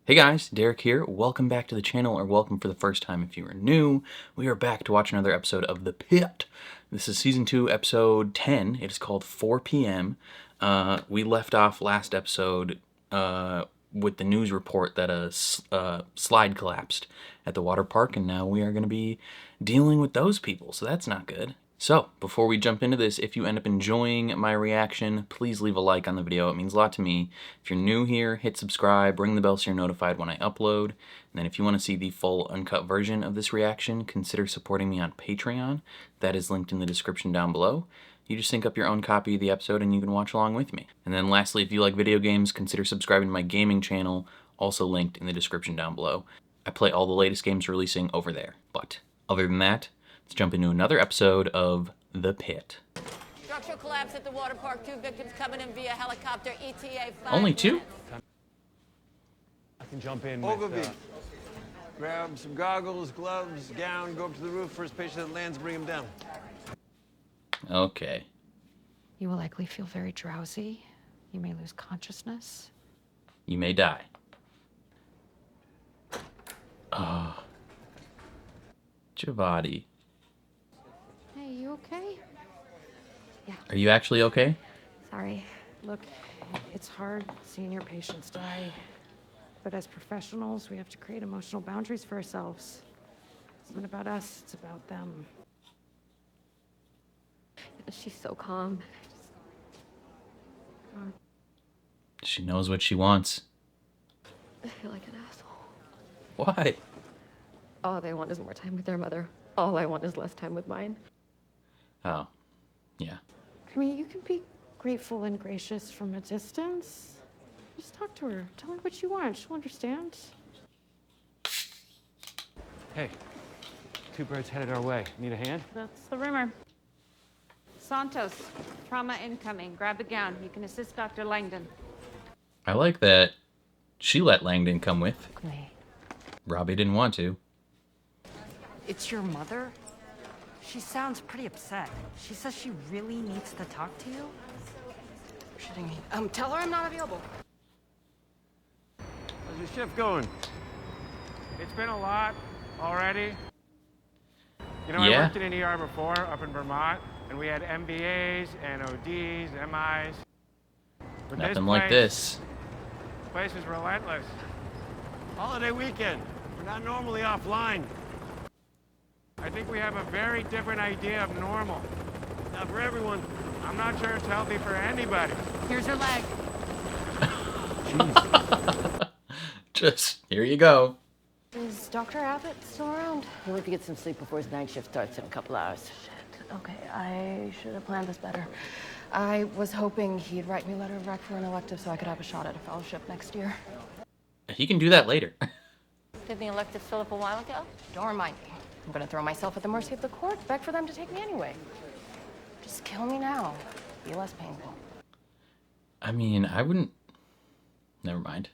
Hey guys, Derek here. Welcome back to the channel, or welcome for the first time if you are new. We are back to watch another episode of The Pitt. This is Season 2, Episode 10. It is called 4 p.m. We left off last episode with the news report that a slide collapsed at the water park, and now we are going to be dealing with those people, so that's not good. So, before we jump into this, if you end up enjoying my reaction, please leave a like on the video. It means a lot to me. If you're new here, hit subscribe, ring the bell so you're notified when I upload. And then if you want to see the full uncut version of this reaction, consider supporting me on Patreon. That is linked in the description down below. You just sync up your own copy of the episode and you can watch along with me. And then lastly, if you like video games, consider subscribing to my gaming channel, also linked in the description down below. I play all the latest games releasing over there. But other than that, let's jump into another episode of The Pitt. Structural collapse at the water park. 2 victims coming in via helicopter. ETA 5 Only 2? minutes. I can jump in Overview. with, Grab some goggles, gloves, gown, go up to the roof. First patient that lands, bring him down. Okay. You will likely feel very drowsy. You may lose consciousness. You may die. Oh. Javadi. Hey, you okay? Yeah, Are you actually okay? sorry. Look, it's hard seeing your patients die. But as professionals, we have to create emotional boundaries for ourselves. It's not about us, it's about them. She's so calm. She knows what she wants. I feel like an asshole. Why? All they want is more time with their mother. All I want is less time with mine. Oh. Yeah. I mean, you can be grateful and gracious from a distance. Just talk to her. Tell her what you want. She'll understand. hey, 2 birds headed our way. Need a hand? That's the rumor. Santos, trauma incoming. Grab the gown. You can assist Dr. Langdon. I like that she let Langdon come with. Wait, Robbie didn't want to. It's your mother? She sounds pretty upset. She says she really needs to talk to you. You're shitting me. Tell her I'm not available. How's your shift going? It's been a lot already. You know, Yeah. I worked in an ER before up in Vermont, and we had MBAs and ODs, MIs. But Nothing like this. This place is relentless. Holiday weekend. We're not normally offline. I think we have a very different idea of normal. Not for everyone. I'm not sure it's healthy for anybody. Here's your leg. Just, here you go. is Dr. Abbott still around? He went to get some sleep before his night shift starts in a couple hours. Okay, I should have planned this better. I was hoping he'd write me a letter of rec for an elective so I could have a shot at a fellowship next year. He can do that later. Did the elective fill up a while ago? Don't remind me. I'm gonna throw myself at the mercy of the court, beg for them to take me anyway. Just kill me now. Be less painful. I mean, I wouldn't... Never mind.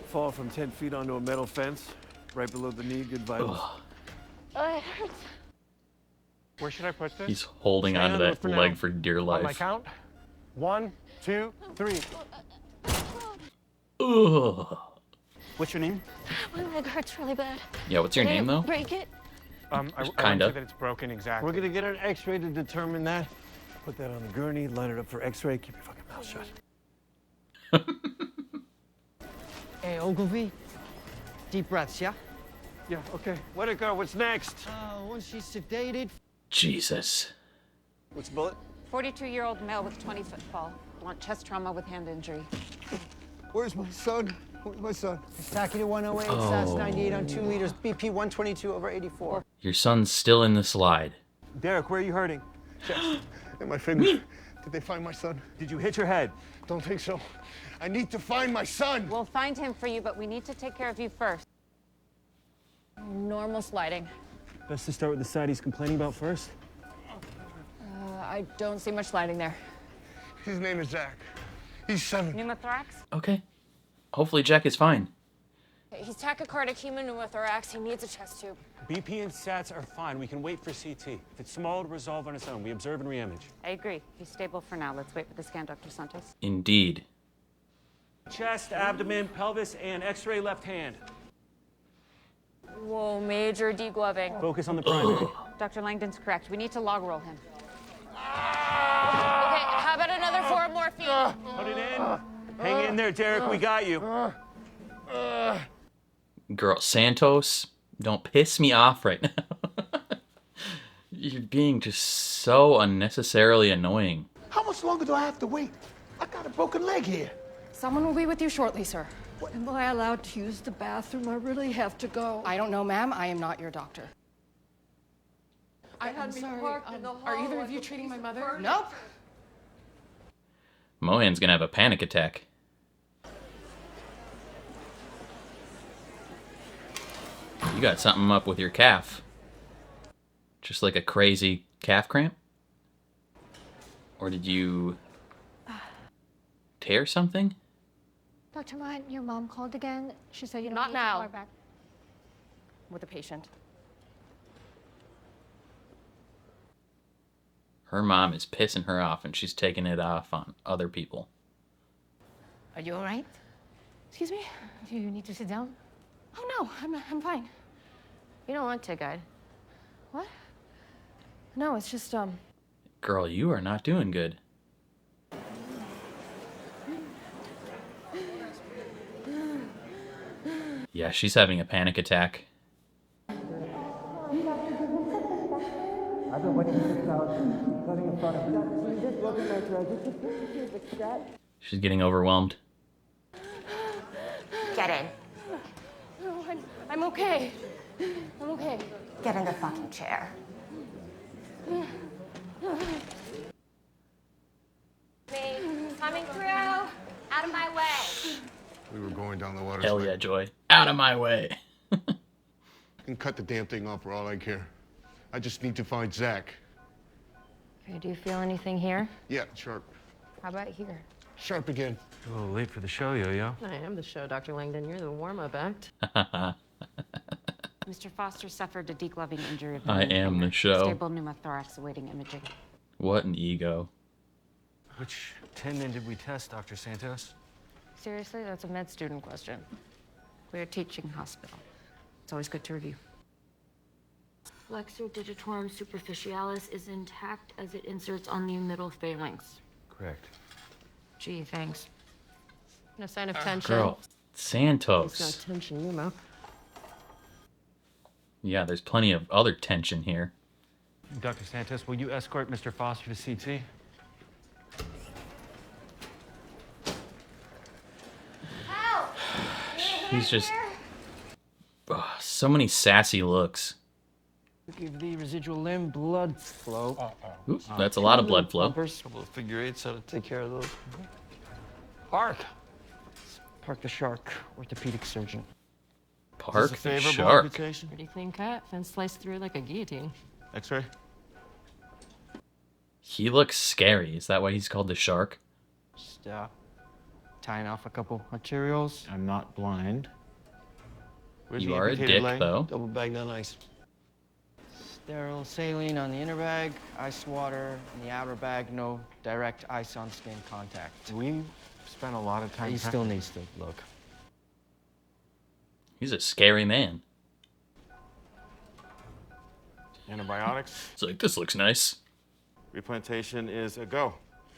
Fall from 10 feet onto a metal fence. Right below the knee, good vitals. Ugh. Oh, it hurts. Where should I put this? He's holding Stay onto under it that for now. leg for dear On my life. count? 1, 2, 3. Ugh. What's your name? My leg hurts really bad. Yeah, what's your Did I name, though? break it? I wouldn't Kinda. say that it's broken exactly. We're gonna get an x-ray to determine that. Put that on the gurney, line it up for x-ray. Keep your fucking mouth shut. Hey, Ogilvy. Deep breaths, yeah? Yeah, okay. Let it go. What's next? Once she's sedated. Jesus. What's the bullet? 42-year-old male with 20-foot fall. Blunt chest trauma with hand injury. Where's my son? Where's my son? Takeda 108, Oh. SAS 98 on 2 liters, BP 122 over 84. Your son's still in the slide. Derek, where are you hurting? Chest. And my finger. Did they find my son? Did you hit your head? Don't think so. I need to find my son. We'll find him for you, but we need to take care of you first. Normal sliding. Best to start with the side he's complaining about first. I don't see much sliding there. His name is Zach. He's 7. Pneumothorax? Okay. Hopefully Jack is fine. He's tachycardic human pneumothorax. He needs a chest tube. BP and SATs are fine. We can wait for CT. If it's small, it'll resolve on its own. We observe and re-image. I agree. He's stable for now. Let's wait for the scan, Dr. Santos. Indeed. Chest, abdomen, pelvis, and x-ray left hand. Whoa, major degloving. Focus on the primary. Dr. Langdon's correct. We need to log roll him. Okay, how about another 4 morphine? Put it in. Hang in there, Derek. We got you. Girl, Santos, don't piss me off right now. You're being just so unnecessarily annoying. How much longer do I have to wait? I got a broken leg here. Someone will be with you shortly, sir. Am I allowed to use the bathroom? I really have to go. I don't know, ma'am. I am not your doctor. I'm sorry. Are either of you treating my mother? Nope. Mohan's gonna have a panic attack. You got something up with your calf. Just like a crazy calf cramp? Or did you tear something? Dr. Mott, your mom called again. She said you don't Not need to now. call her back. With a patient. Her mom is pissing her off and she's taking it off on other people. Are you all right? Excuse me? Do you need to sit down? Oh, no. I'm fine. You don't want to, guide. What? No, it's just, Girl, you are not doing good. Yeah, she's having a panic attack. I've been waiting this out, cutting in front of you. Just look at my She's getting overwhelmed. Get in. No, I'm okay. I'm okay. Get in the fucking chair. Me coming through. Out of my way. We were going down the water. Hell yeah, Joy. Out of my way. And cut the damn thing off for all I care. I just need to find Zach. Okay, do you feel anything here? Yeah, sharp. How about here? Sharp again. A little late for the show, Yo-Yo. I am the show, Dr. Langdon. You're the warm-up act. Mr. Foster suffered a degloving injury of the I main am finger. the show. Stable pneumothorax awaiting imaging. What an ego. Which tendon did we test, Dr. Santos? Seriously, that's a med student question. We're a teaching hospital. It's always good to review. Flexor digitorum superficialis is intact as it inserts on the middle phalanx. Correct. Gee, thanks. No sign of tension. Girl, Santos. It's not tension, you know. Yeah, there's plenty of other tension here. Dr. Santos, will you escort Mr. Foster to CT? Help! He's just... Ugh, so many sassy looks. Give the residual limb blood flow. Ooh, that's a lot of blood flow. Bumpers, couple of figure eights, how to take care of those. Park. Park the Shark, orthopedic surgeon. Park the Shark. Pretty clean cut. Fence sliced through like a guillotine. X-ray? He looks scary. Is that why he's called the Shark? Just tying off a couple arterioles. I'm not blind. Where's You the are a amputated dick, leg? though. Double bagged on ice. Sterile saline on the inner bag, ice water in the outer bag, no direct ice on skin contact. We spent a lot of time. He still needs to look. He's a scary man. Antibiotics. It's like, this looks nice. Replantation is a go.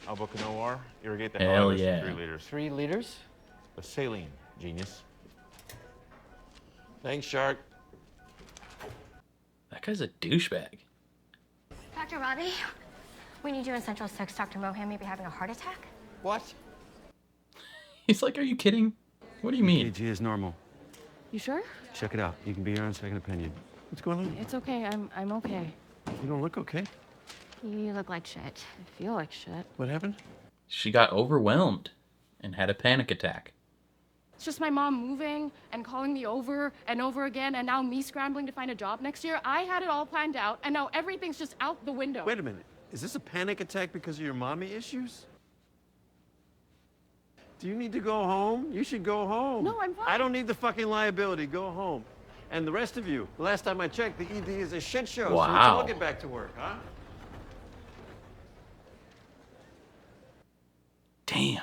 I'll book an OR. Irrigate the Hell hell out of this yeah. for 3 liters. 3 liters? The saline, genius. Thanks, Shark. That guy's a douchebag. Dr. Robbie, we need you in Central 6. Dr. Mohan may be having a heart attack. What? He's like, are you kidding? What do you mean? EKG is normal. You sure? Check it out. You can be your own second opinion. What's going on? It's okay. I'm okay. You don't look okay. You look like shit. I feel like shit. What happened? She got overwhelmed and had a panic attack. It's just my mom moving and calling me over and over again, and now me scrambling to find a job next year. I had it all planned out, and now everything's just out the window. Wait a minute. Is this a panic attack because of your mommy issues? Do you need to go home? You should go home. No, I'm fine. I don't need the fucking liability. Go home. And the rest of you, the last time I checked, the ED is a shit show. So let's Wow. all get back to work, huh? Damn.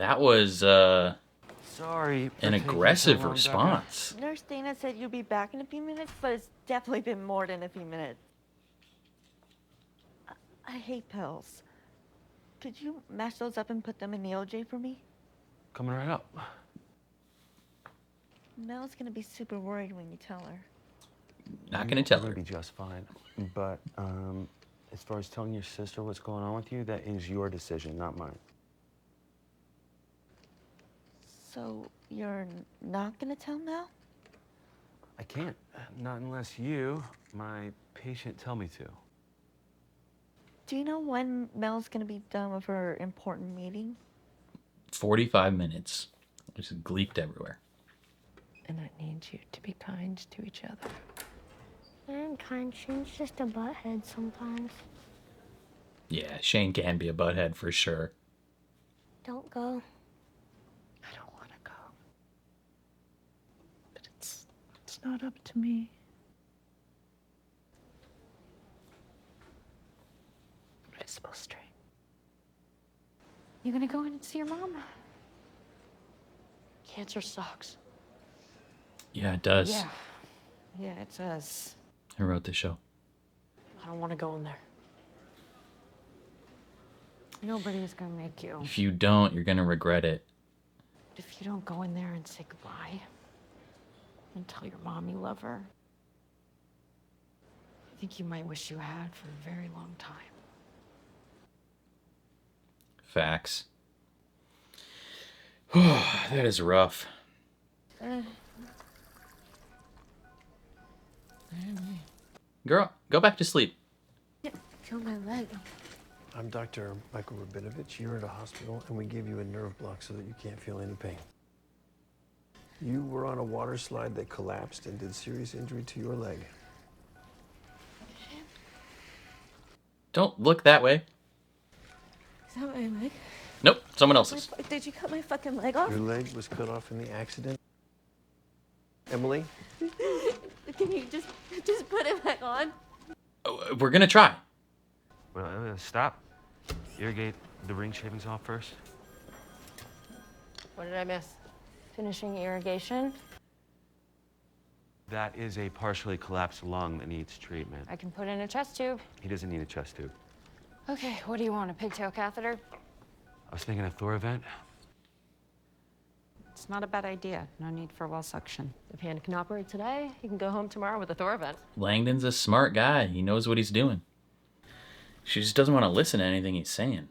That was Sorry. for an taking so aggressive long, Doctor. response. Nurse Dana said you'll be back in a few minutes, but it's definitely been more than a few minutes. I hate pills. Could you mash those up and put them in the OJ for me? Coming right up. Mel's gonna be super worried when you tell her. Not gonna tell You're her. gonna be just fine. But as far as telling your sister what's going on with you, that is your decision, not mine. So you're not gonna tell Mel? I can't. Not unless you, my patient, tell me to. Do you know when Mel's gonna be done with her important meeting? 45 minutes. Just gleeked everywhere. And I need you to be kind to each other. I am kind. Shane's just a butthead sometimes. Yeah, Shane can be a butthead for sure. Don't go. I don't want to go. But it's not up to me. What is supposed to? You gonna go in and see your mom? Cancer sucks. Yeah, it does. Yeah, it does. I wrote the show. I don't want to go in there. Nobody's gonna make you. If you don't, you're gonna regret it. If you don't go in there and say goodbye and tell your mom you love her, I think you might wish you had for a very long time. Facts. That is rough. Girl, go back to sleep. Feel my leg. I'm Dr. Michael Rabinovich. You're at a hospital, and we gave you a nerve block so that you can't feel any pain. You were on a water slide that collapsed and did serious injury to your leg. Don't look that way. Is that my leg? Nope, someone else's. Did you cut my fucking leg off? Your leg was cut off in the accident. Emily? Can you just put it back on? We're gonna try. Well, stop. Irrigate the ring shavings off first. What did I miss? Finishing irrigation? That is a partially collapsed lung that needs treatment. I can put in a chest tube. He doesn't need a chest tube. Okay, what do you want, a pigtail catheter? I was thinking a Thoravent. It's not a bad idea. No need for well suction. If Hannah can operate today, he can go home tomorrow with a Thoravent. Langdon's a smart guy. He knows what he's doing. She just doesn't want to listen to anything he's saying.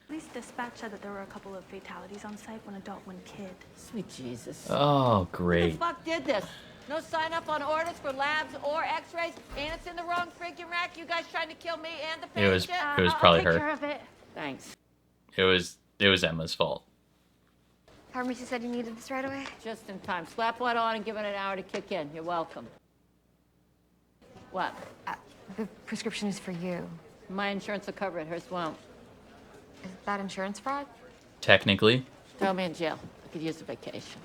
Police dispatch said that there were a couple of fatalities on site, one adult, one kid. Sweet Jesus. Oh, Who great. the fuck did this? No sign up on orders for labs or x-rays, and it's in the wrong freaking rack. You guys trying to kill me and the It patient? was probably I'll take her. care of it. Thanks. It was Emma's fault. Pharmacy said you needed this right away. Just in time. Slap one on and give it an hour to kick in. You're welcome. What? The prescription is for you. My insurance will cover it. Hers won't. Is that insurance fraud? Technically. Throw me in jail. I could use a vacation.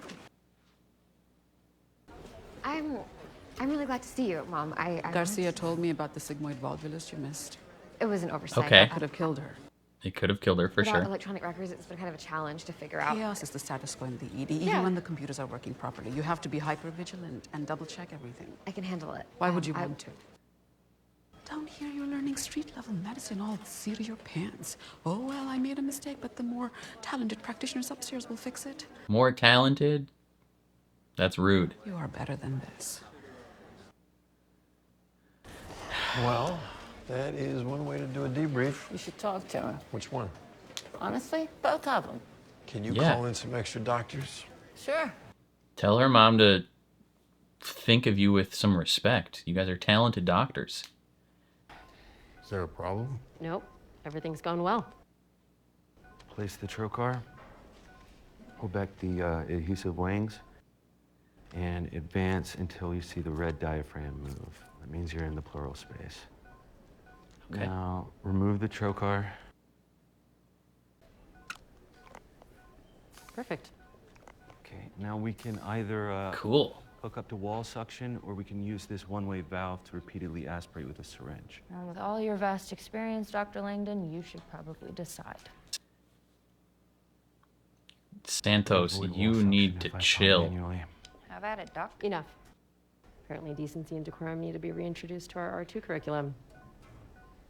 I'm really glad to see you, Mom. Garcia told me about the sigmoid volvulus you missed. It was an oversight. Okay. Could have killed her. It could have killed her for Without sure. electronic records, it's been kind of a challenge to figure out. Chaos is the status quo in the ED, even Yeah. when the computers are working properly. You have to be hyper vigilant and double check everything. I can handle it. Why would you want to? Down here, you're learning street-level medicine, all seat of your pants. Oh, well, I made a mistake, but the more talented practitioners upstairs will fix it. More talented? That's rude. You are better than this. Well, that is one way to do a debrief. You should talk to her. Which one? Honestly, both of them. Can you Yeah. call in some extra doctors? Sure. Tell her mom to think of you with some respect. You guys are talented doctors. Is there a problem? Nope, everything's gone well. Place the trocar. Pull back the adhesive wings. And advance until you see the red diaphragm move. That means you're in the pleural space. Okay. Now, remove the trocar. Perfect. Okay, now we can either Cool. hook up to wall suction, or we can use this one-way valve to repeatedly aspirate with a syringe. And with all your vast experience, Dr. Langdon, you should probably decide. Santos, you need to chill. Have at it, Doc. Enough. Apparently decency and decorum need to be reintroduced to our R2 curriculum.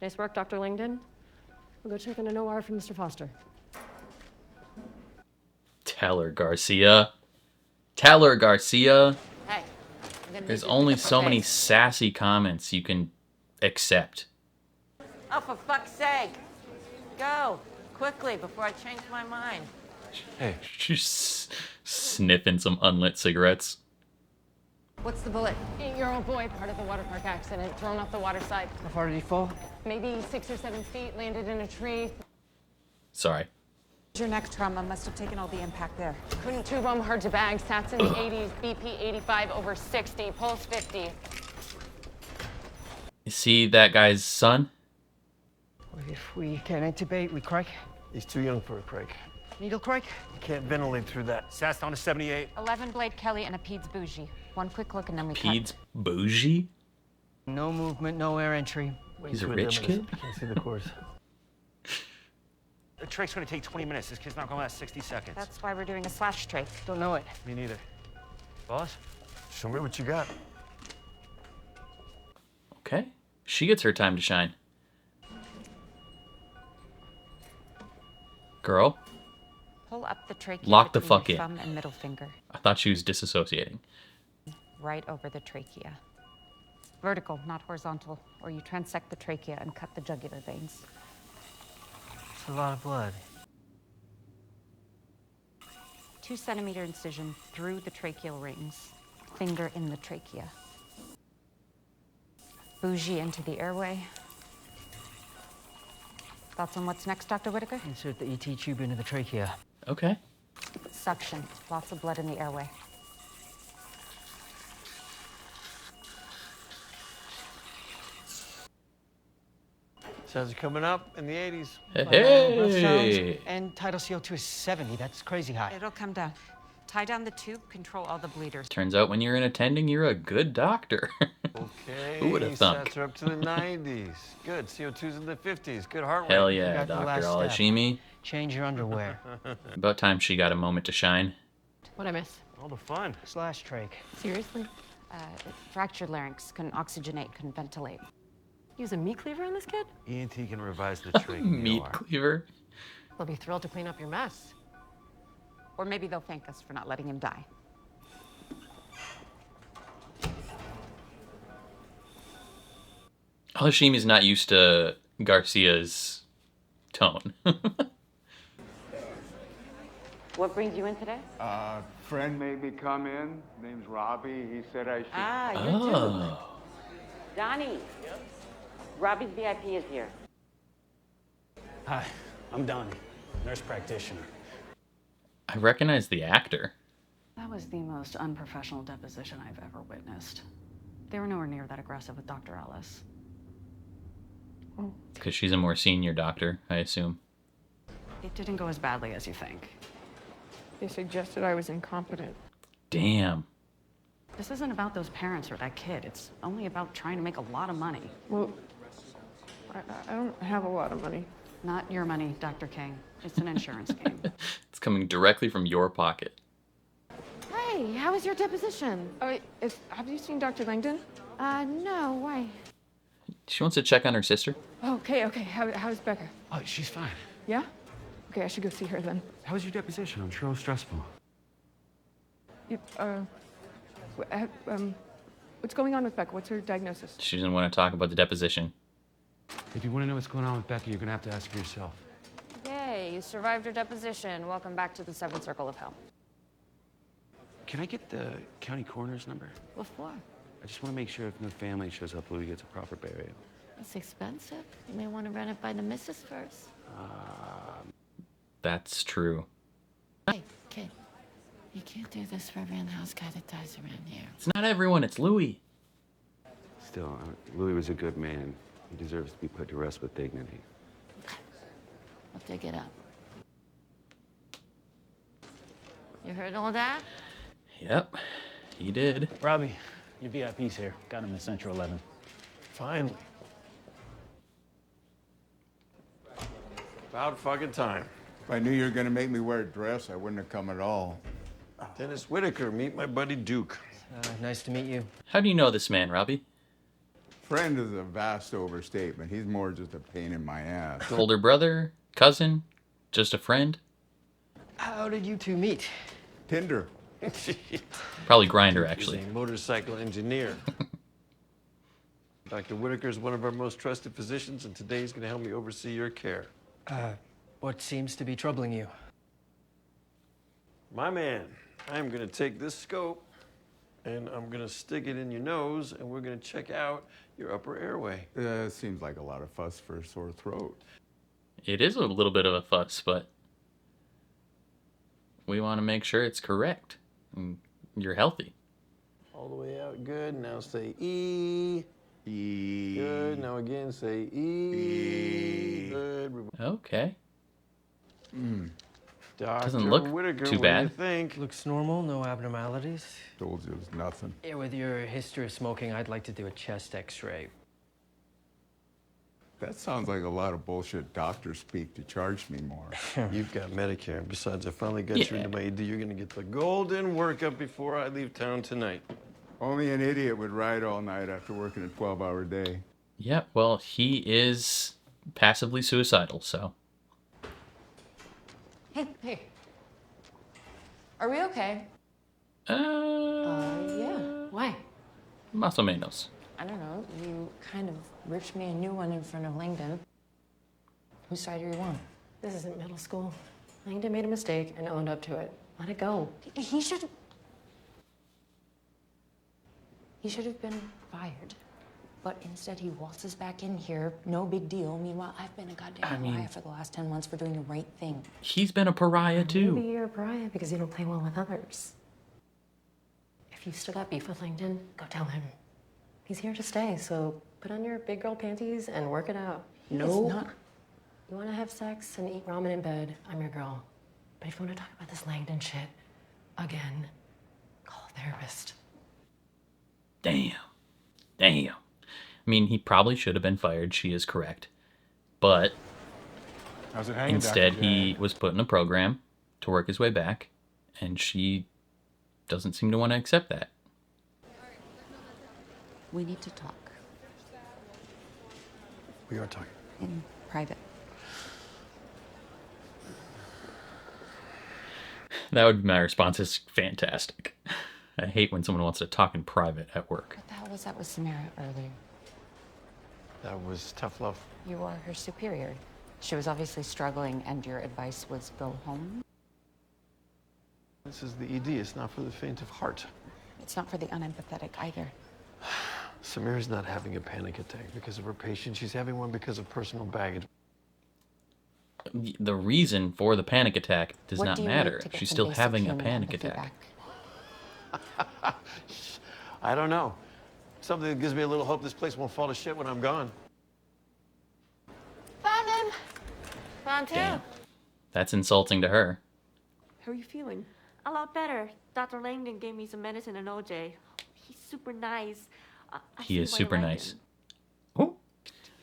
Nice work, Dr. Langdon. We'll go check on an OR for Mr. Foster. Teller Garcia. Teller Garcia. Hey, There's only so many sassy comments you can accept. Oh, for fuck's sake. Go, quickly, before I change my mind. Hey. She's sniffing some unlit cigarettes. What's the bullet? 8-year-old boy, part of the water park accident, thrown off the water side. How far did he fall? Maybe 6 or 7 feet, landed in a tree. Sorry. Your neck trauma must have taken all the impact there. Couldn't tube him, hard to bag. Stats in the 80s, BP 85 over 60, pulse 50. You see that guy's son? If we can't intubate, we crack. He's too young for a crake. Needle crack? You can't ventilate through that. Sats down to 78. 11 Blade Kelly and a Peds Bougie. One quick look and then we Peds bougie? No movement, no air entry. He's a rich kid? I can't see the course. The trake's gonna take 20 minutes. This kid's not gonna last 60 seconds. That's why we're doing a slash trach. Don't know it. Me neither. Boss? Show me what you got. Okay. She gets her time to shine. Girl. Pull up the trachea. Lock the between fuck your in. thumb and middle finger. I thought she was disassociating. Right over the trachea. Vertical, not horizontal, or you transect the trachea and cut the jugular veins. It's a lot of blood. 2-centimeter incision through the tracheal rings. Finger in the trachea. Bougie into the airway. Thoughts on what's next, Dr. Whitaker? Insert the ET tube into the trachea. Okay. Suction. Lots of blood in the airway. Sounds coming up in the 80s. Hey! And tidal CO2 is 70. That's crazy high. It'll come down. Tie down the tube, control all the bleeders. Turns out when you're in attending, you're a good doctor. Okay. Who would have thunk? Stats are up to the 90s. Good. CO2's in the 50s. Good heart rate. Hell yeah, Got the Dr. last step. Alashimi. Change your underwear. About time she got a moment to shine. What'd I miss? All the fun. Slash trach. Seriously? Fractured larynx, couldn't oxygenate, couldn't ventilate. Use a meat cleaver on this kid? ENT can revise the trach. Meat cleaver. They'll be thrilled to clean up your mess. Or maybe they'll thank us for not letting him die. Alashimi's not used to Garcia's tone. What brings you in today? Friend made me come in. Name's Robbie. He said I should. Ah, you Oh. too. Donnie. Robbie's VIP is here. Hi, I'm Donnie, nurse practitioner. I recognize the actor. That was the most unprofessional deposition I've ever witnessed. They were nowhere near that aggressive with Dr. Ellis. Because she's a more senior doctor, I assume. It didn't go as badly as you think. They suggested I was incompetent. Damn. This isn't about those parents or that kid. It's only about trying to make a lot of money. Well, I don't have a lot of money. Not your money, Dr. King. It's an insurance game. It's coming directly from your pocket. Hey, how was your deposition? Have you seen Dr. Langdon? No, why? She wants to check on her sister. Okay. How's Becca? Oh, she's fine. Yeah? Okay, I should go see her then. How was your deposition? I'm sure it was stressful. What's going on with Becca? What's her diagnosis? She doesn't want to talk about the deposition. If you want to know what's going on with Becky, you're going to have to ask her yourself. Yay, you survived your deposition. Welcome back to the seventh circle of hell. Can I get the county coroner's number? What for? I just want to make sure if no family shows up, Louis gets a proper burial. It's expensive. You may want to run it by the missus first. That's true. Hey, kid. You can't do this for every in-house guy that dies around here. It's not everyone, it's Louis. Still, Louis was a good man. He deserves to be put to rest with dignity. I'll dig it up. You heard all that? Yep, he did. Robbie, your VIP's here. Got him in Central 11. Finally. About fucking time. If I knew you were going to make me wear a dress, I wouldn't have come at all. Dennis Whitaker, meet my buddy Duke. Nice to meet you. How do you know this man, Robbie? Friend is a vast overstatement. He's more just a pain in my ass. Older brother? Cousin? Just a friend? How did you two meet? Tinder. Probably Grinder, He's actually. a motorcycle engineer. Dr. Whitaker is one of our most trusted physicians, and today he's going to help me oversee your care. What seems to be troubling you? My man, I'm going to take this scope and I'm going to stick it in your nose and we're going to check out your upper airway. Seems like a lot of fuss for a sore throat. It is a little bit of a fuss, but we want to make sure it's correct and you're healthy. All the way out, good. Now say E. E. Good. Now again, say E. Good. Okay. Dr. Doesn't look Whitaker, too what bad. do you think? Looks normal, no abnormalities. Told you it was nothing. Yeah, with your history of smoking, I'd like to do a chest x-ray. That sounds like a lot of bullshit doctors speak to charge me more. You've got Medicare. Besides, I finally got you into my ED. You're going to get the golden workup before I leave town tonight. Only an idiot would ride all night after working a 12-hour day. Yeah, well, he is passively suicidal, so. Hey. Are we okay? Yeah. Why? Más o menos. I don't know. You kind of ripped me a new one in front of Langdon. Whose side are you on? This isn't middle school. Langdon made a mistake and owned up to it. Let it go. He should have been fired. But instead he waltzes back in here, no big deal. Meanwhile, I've been a goddamn pariah for the last 10 months for doing the right thing. He's been a pariah too. Maybe you're a pariah because you don't play well with others. If you still got beef with Langdon, go tell him. He's here to stay, so put on your big girl panties and work it out. No. It's not. You want to have sex and eat ramen in bed, I'm your girl. But if you want to talk about this Langdon shit again, call a therapist. Damn. I mean, he probably should have been fired. She is correct. But How's it hanging, instead, Dr. he J? was put in a program to work his way back, and she doesn't seem to want to accept that. We need to talk We are talking. in private. That would be my response. Is fantastic. I hate when someone wants to talk in private at work. What the hell was that with Samara earlier? That was tough love. You are her superior. She was obviously struggling, and your advice was go home? This is the ED. It's not for the faint of heart. It's not for the unempathetic either. Samira's not having a panic attack because of her patient. She's having one because of personal baggage. The reason for the panic attack does What not do you matter. need to get She's some still basic having a human panic empathy attack. back? I don't know. Something that gives me a little hope this place won't fall to shit when I'm gone. Found him. Found two. Damn. That's insulting to her. How are you feeling? A lot better. Dr. Langdon gave me some medicine and OJ. He's super nice. He is super nice. Do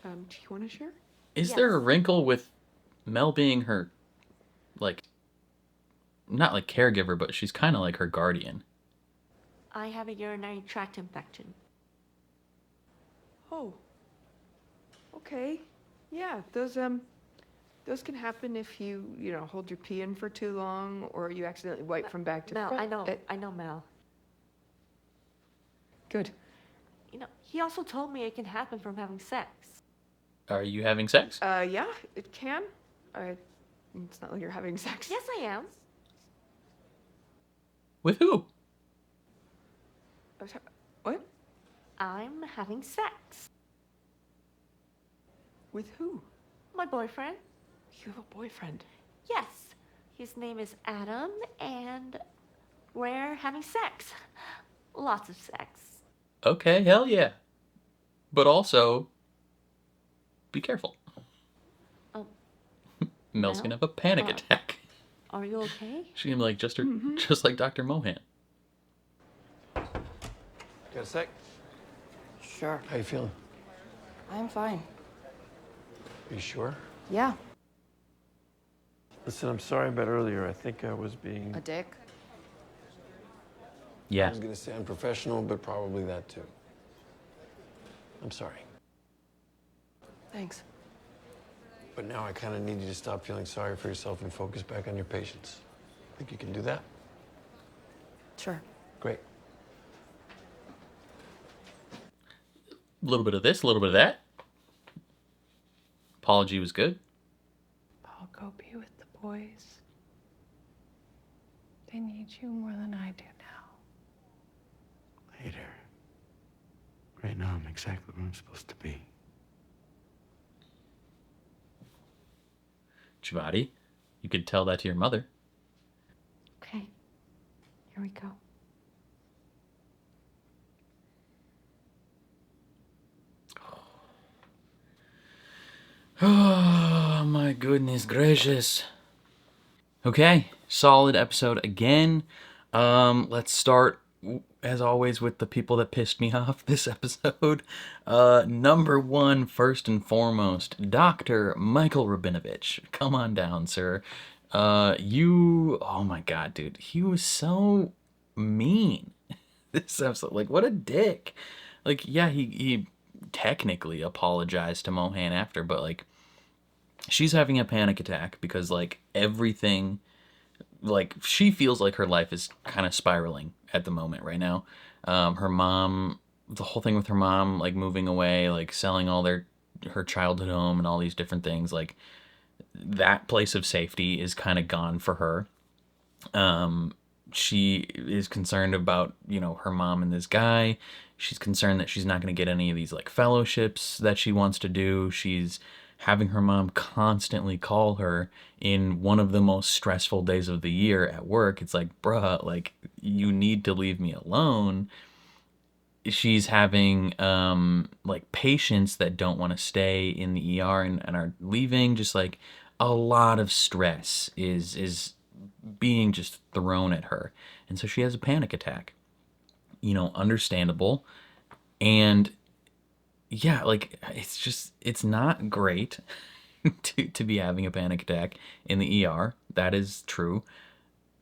you want to share? Is there a wrinkle with Mel being her, like, not like caregiver, but she's kind of like her guardian? I have a urinary tract infection. Oh. Okay. Yeah, those can happen if you hold your pee in for too long or you accidentally wipe from back to Mel, front. I know Mel. Good. He also told me it can happen from having sex. Are you having sex? Yeah, it can. It's not like you're having sex. Yes, I am. With who? What? I'm having sex. With who? My boyfriend. You have a boyfriend? Yes. His name is Adam, and we're having sex. Lots of sex. Okay, hell yeah. But also, be careful. Mel's Mel? gonna have a panic attack. Are you okay? She's gonna be like just like Dr. Mohan. Got a sec? Sure. How you feeling? I'm fine. Are you sure? Yeah. Listen, I'm sorry about earlier. I think I was being... A dick? Yeah. I was going to say unprofessional, but probably that too. I'm sorry. Thanks. But now I kind of need you to stop feeling sorry for yourself and focus back on your patients. Think you can do that? Sure. Great. A little bit of this, a little bit of that. Apology was good. I'll go be with the boys. They need you more than I do now. Later. Right now, I'm exactly where I'm supposed to be. Chivati, you could tell that to your mother. Okay, here we go. Oh my goodness gracious. Okay, solid episode again. Let's start as always with the people that pissed me off this episode. Number one, first and foremost, Dr. Michael Rabinovich. Come on down, sir. Oh my god, dude, he was so mean this episode. Like, what a dick. Like, yeah, he technically apologized to Mohan after, but like, she's having a panic attack because like everything, like she feels like her life is kind of spiraling at the moment right now. Her mom, the whole thing with her mom, like moving away, like selling all her childhood home and all these different things, like that place of safety is kind of gone for her. She is concerned about, you know, her mom and this guy. She's concerned that she's not going to get any of these like fellowships that she wants to do. She's having her mom constantly call her in one of the most stressful days of the year at work. It's like, bruh, like, you need to leave me alone. She's having like patients that don't want to stay in the ER and are leaving. Just like a lot of stress is being just thrown at her, and so she has a panic attack. You know, understandable. And yeah, like it's not great to be having a panic attack in the ER. That is true.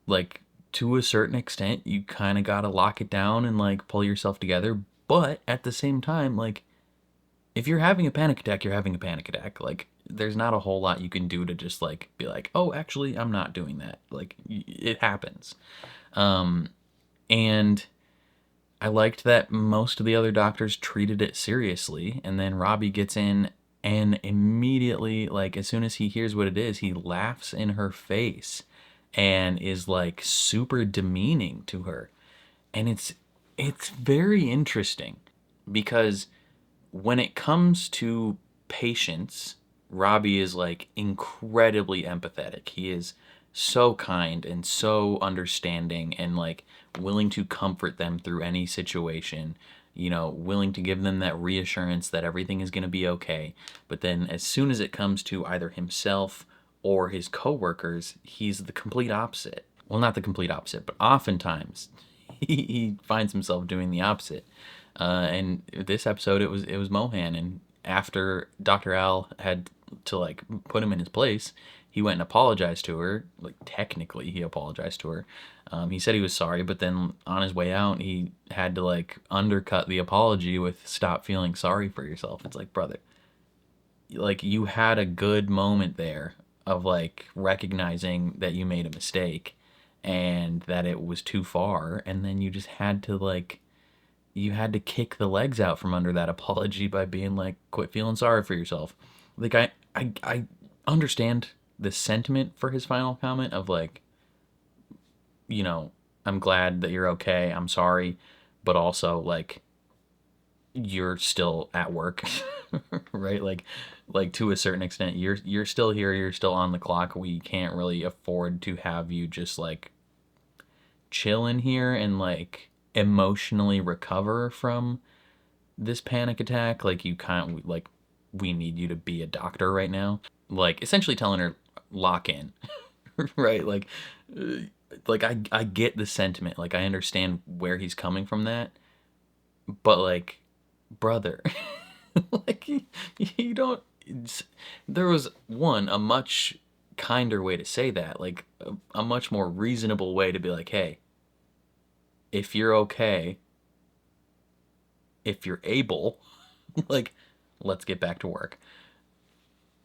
Like, to a certain extent, you kind of got to lock it down and like pull yourself together. But at the same time, like, if you're having a panic attack, you're having a panic attack. Like, there's not a whole lot you can do to just like be like, oh, actually, I'm not doing that. Like, it happens. And I liked that most of the other doctors treated it seriously, and then Robbie gets in and immediately, like, as soon as he hears what it is, he laughs in her face and is like super demeaning to her. And it's very interesting because when it comes to patients, Robbie is like incredibly empathetic. He is so kind and so understanding and like willing to comfort them through any situation, you know, willing to give them that reassurance that everything is going to be okay. But then as soon as it comes to either himself or his coworkers, he's the complete opposite. Well, not the complete opposite, but oftentimes he finds himself doing the opposite. And this episode, it was Mohan, and after Dr. Al had to like put him in his place, he went and apologized to her. Like, technically, he apologized to her. He said he was sorry, but then on his way out, he had to like undercut the apology with "stop feeling sorry for yourself." It's like, brother, like, you had a good moment there of like recognizing that you made a mistake and that it was too far, and then you just had to like, you had to kick the legs out from under that apology by being like, quit feeling sorry for yourself. Like, I understand the sentiment for his final comment of like, you know, I'm glad that you're okay, I'm sorry, but also like, you're still at work. Right? Like to a certain extent, you're still here, you're still on the clock. We can't really afford to have you just like chill in here and like emotionally recover from this panic attack. Like, you can't, like, we need you to be a doctor right now. Like, essentially telling her, lock in. Right? Like I get the sentiment. Like, I understand where he's coming from that. But like, brother, like, you don't, there was a much kinder way to say that, like a much more reasonable way to be like, hey, if you're okay, if you're able, like, let's get back to work.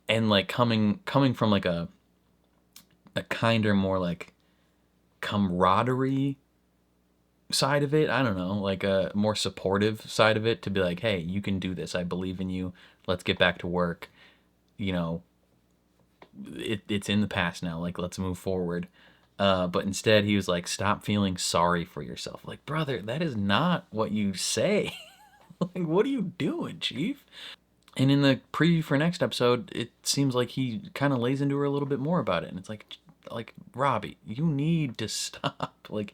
And like coming from like a kinder, more like camaraderie side of it, I don't know, like a more supportive side of it, to be like, hey, you can do this, I believe in you, let's get back to work, you know, it's in the past now, like, let's move forward. But instead he was like, stop feeling sorry for yourself. Like, brother, that is not what you say. Like, what are you doing, chief? And in the preview for next episode, it seems like he kind of lays into her a little bit more about it, and it's like Robbie, you need to stop. Like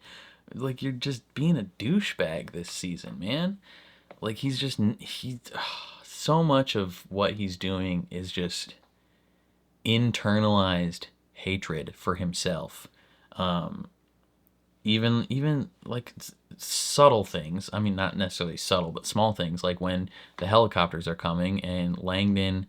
you're just being a douchebag this season, man. Like he's so much of what he's doing is just internalized hatred for himself. Even like subtle things, I mean, not necessarily subtle, but small things, like when the helicopters are coming and Langdon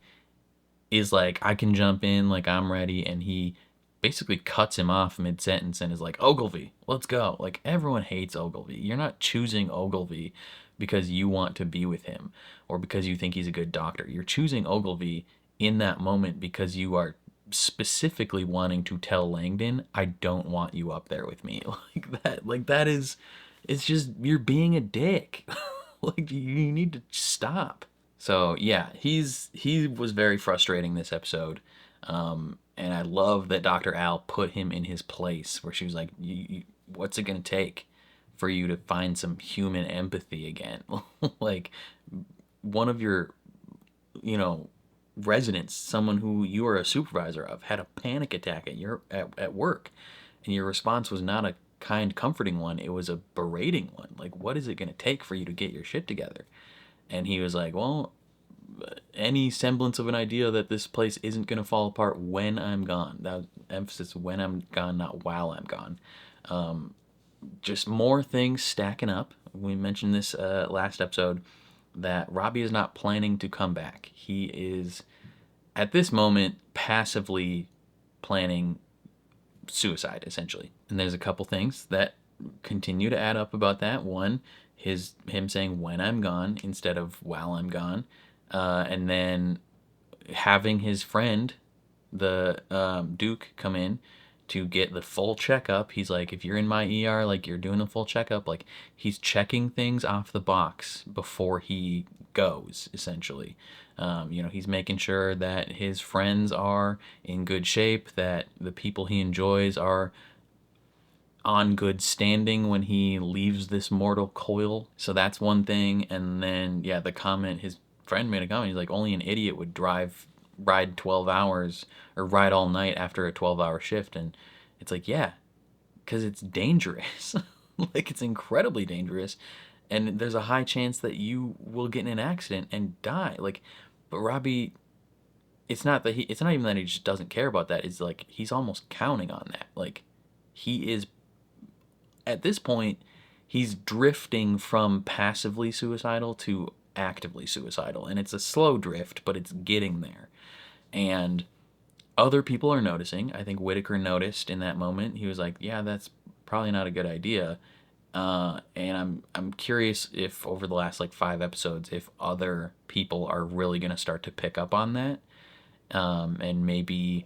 is like, I can jump in, like, I'm ready, and he basically cuts him off mid-sentence and is like, Ogilvy, let's go. Like, everyone hates Ogilvy. You're not choosing Ogilvy because you want to be with him or because you think he's a good doctor. You're choosing Ogilvy in that moment because you are specifically wanting to tell Langdon, I don't want you up there with me. Like that is, it's just, you're being a dick. Like, you need to stop. So yeah, he was very frustrating this episode. And I love that Dr. Al put him in his place, where she was like, what's it going to take for you to find some human empathy again? Like, one of your, residents, someone who you are a supervisor of, had a panic attack at work, and your response was not a kind, comforting one. It was a berating one. Like, what is it going to take for you to get your shit together? And he was like, well, any semblance of an idea that this place isn't going to fall apart when I'm gone. That was emphasis, when I'm gone, not while I'm gone. Just more things stacking up. We mentioned this last episode, that Robbie is not planning to come back. He is, at this moment, passively planning suicide, essentially. And there's a couple things that continue to add up about that. One, him saying when I'm gone instead of while I'm gone. And then having his friend, the Duke, come in to get the full checkup. He's like, if you're in my ER, like, you're doing a full checkup. Like, he's checking things off the box before he goes, essentially. He's making sure that his friends are in good shape, that the people he enjoys are on good standing when he leaves this mortal coil. So that's one thing. And then, yeah, the comment, his friend made a comment, he's like, only an idiot would ride 12 hours or ride all night after a 12-hour shift. And it's like, yeah, because it's dangerous. Like, it's incredibly dangerous, and there's a high chance that you will get in an accident and die. Like, but Robbie, it's not even that he just doesn't care about that. It's like, he's almost counting on that. Like, he is, at this point, he's drifting from passively suicidal to actively suicidal, and it's a slow drift, but it's getting there. And other people are noticing. I think Whitaker noticed in that moment. He was like, yeah, that's probably not a good idea. And I'm curious if over the last like 5 episodes, if other people are really going to start to pick up on that. And maybe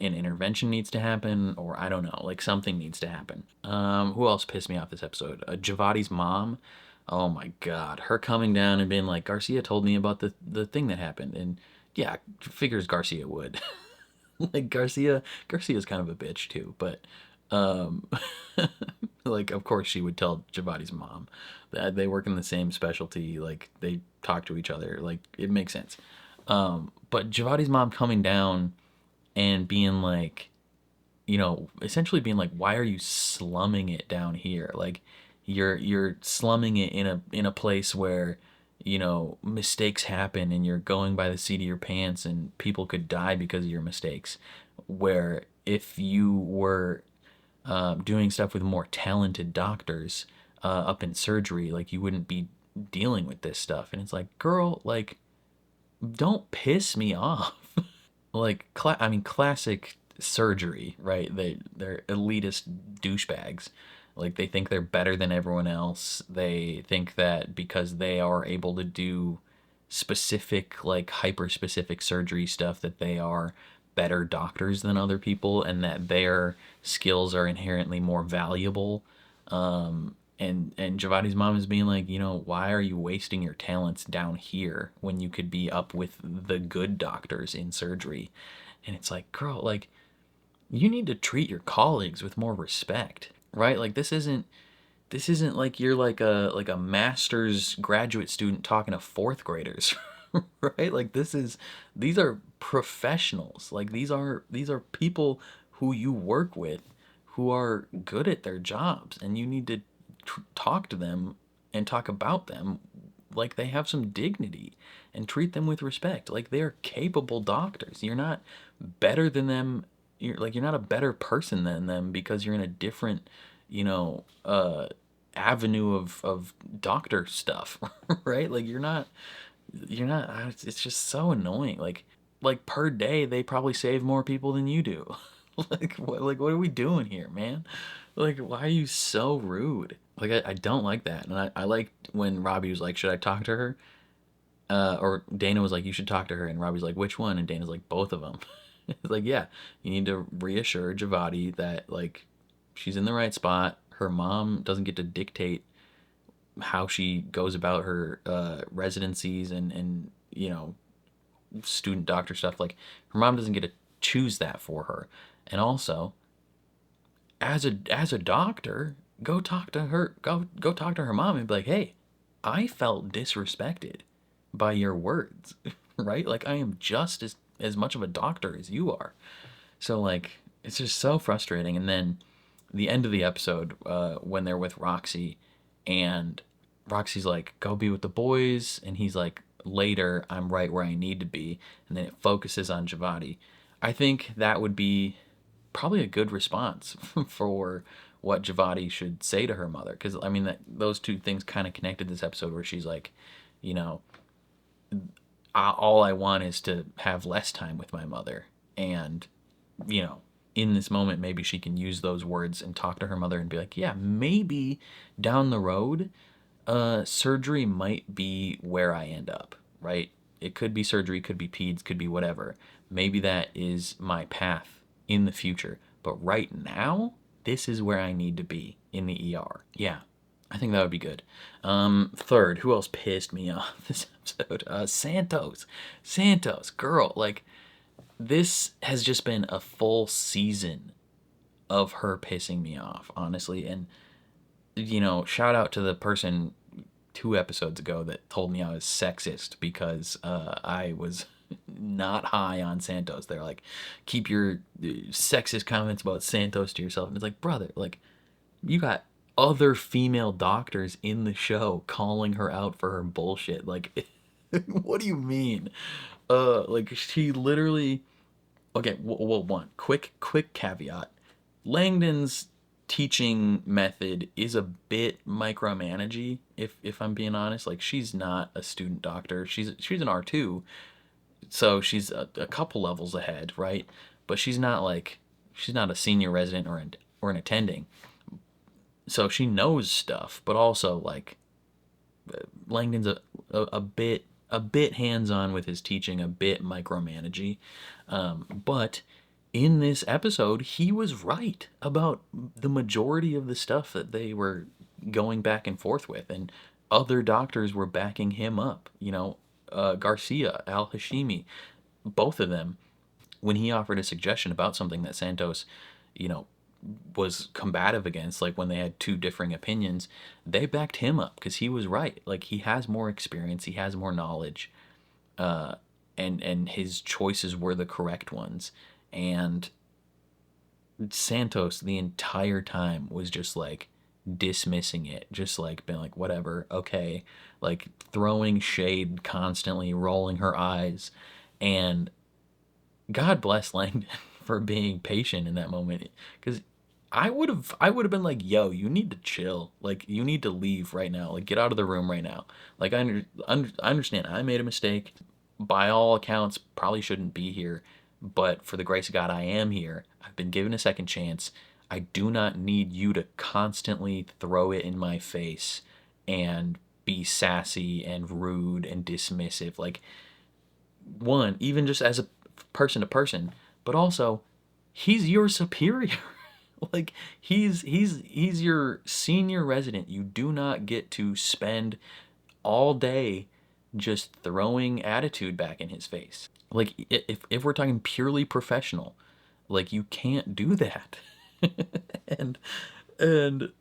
an intervention needs to happen, or I don't know, like, something needs to happen. Who else pissed me off this episode? Javadi's mom. Oh my God. Her coming down and being like, Garcia told me about the thing that happened. And yeah, figures Garcia would. Like, Garcia's kind of a bitch too, but like, of course she would tell Javadi's mom. That they work in the same specialty, like, they talk to each other, like, it makes sense. But Javadi's mom coming down and being like, essentially being like, why are you slumming it down here? Like, you're slumming it in a place where, mistakes happen, and you're going by the seat of your pants, and people could die because of your mistakes. Where if you were doing stuff with more talented doctors up in surgery, like, you wouldn't be dealing with this stuff. And it's like, girl, like, don't piss me off. Like, classic surgery, right? They're elitist douchebags. Like, they think they're better than everyone else. They think that because they are able to do specific, like hyper specific surgery stuff, that they are better doctors than other people, and that their skills are inherently more valuable. And Javadi's mom is being like, why are you wasting your talents down here when you could be up with the good doctors in surgery? And it's like, girl, like, you need to treat your colleagues with more respect, right? Like, this isn't like you're like a master's graduate student talking to fourth graders, right? Like, these are professionals. Like, these are people who you work with, who are good at their jobs, and you need to talk to them and talk about them like they have some dignity, and treat them with respect. Like, they're capable doctors. You're not better than them. You're not a better person than them because you're in a different, avenue of doctor stuff, right? Like, you're not, it's just so annoying. Like per day, they probably save more people than you do. Like, what are we doing here, man? Like, why are you so rude? Like, I don't like that. And I liked when Robbie was like, should I talk to her? Or Dana was like, you should talk to her. And Robbie's like, which one? And Dana's like, both of them. It's like, yeah, you need to reassure Javadi that, like, she's in the right spot. Her mom doesn't get to dictate how she goes about her residencies and student doctor stuff. Like, her mom doesn't get to choose that for her. And also, as a doctor, go talk to her. Go talk to her mom and be like, hey, I felt disrespected by your words, right? Like, I am just as much of a doctor as you are. So, like, it's just so frustrating. And then the end of the episode, when they're with Roxy, and Roxy's like, go be with the boys, and he's like, later, I'm right where I need to be. And then it focuses on Javadi. I think that would be probably a good response for what Javadi should say to her mother. Because, I mean, those two things kind of connected this episode, where she's like, all I want is to have less time with my mother. And, in this moment, maybe she can use those words and talk to her mother and be like, yeah, maybe down the road, surgery might be where I end up, right? It could be surgery, could be peds, could be whatever. Maybe that is my path in the future. But right now, this is where I need to be, in the ER. Yeah, I think that would be good. Third, who else pissed me off this episode? Santos, girl, like, this has just been a full season of her pissing me off, honestly. And, shout out to the person 2 episodes ago that told me I was sexist because I was not high on Santos. They're like, keep your sexist comments about Santos to yourself. And it's like, brother, like, you got other female doctors in the show calling her out for her bullshit. Like, what do you mean? Like, she literally... Okay, well, one quick caveat. Langdon's teaching method is a bit micromanagey, if I'm being honest. Like, she's not a student doctor. She's an R2, so she's a couple levels ahead, right? But she's not a senior resident or an attending. So she knows stuff, but also, like, Langdon's a bit hands-on with his teaching, a bit micromanagey. But in this episode, he was right about the majority of the stuff that they were going back and forth with, and other doctors were backing him up. Garcia, Al-Hashimi, both of them, when he offered a suggestion about something that Santos, was combative against, like when they had 2 differing opinions, they backed him up because he was right. Like, he has more experience, he has more knowledge, and his choices were the correct ones. And Santos the entire time was just like dismissing it, just like being like, whatever, okay, like throwing shade constantly, rolling her eyes. And God bless Langdon for being patient in that moment, because I would have been like, yo, you need to chill. Like, you need to leave right now. Like, get out of the room right now. Like, I understand I made a mistake. By all accounts, probably shouldn't be here. but for the grace of God, I am here. I've been given a second chance. I do not need you to constantly throw it in my face and be sassy and rude and dismissive. Like, one, even just as a person to person, but also he's your superior. Like, he's your senior resident. You do not get to spend all day just throwing attitude back in his face. Like, if we're talking purely professional, like, you can't do that. and and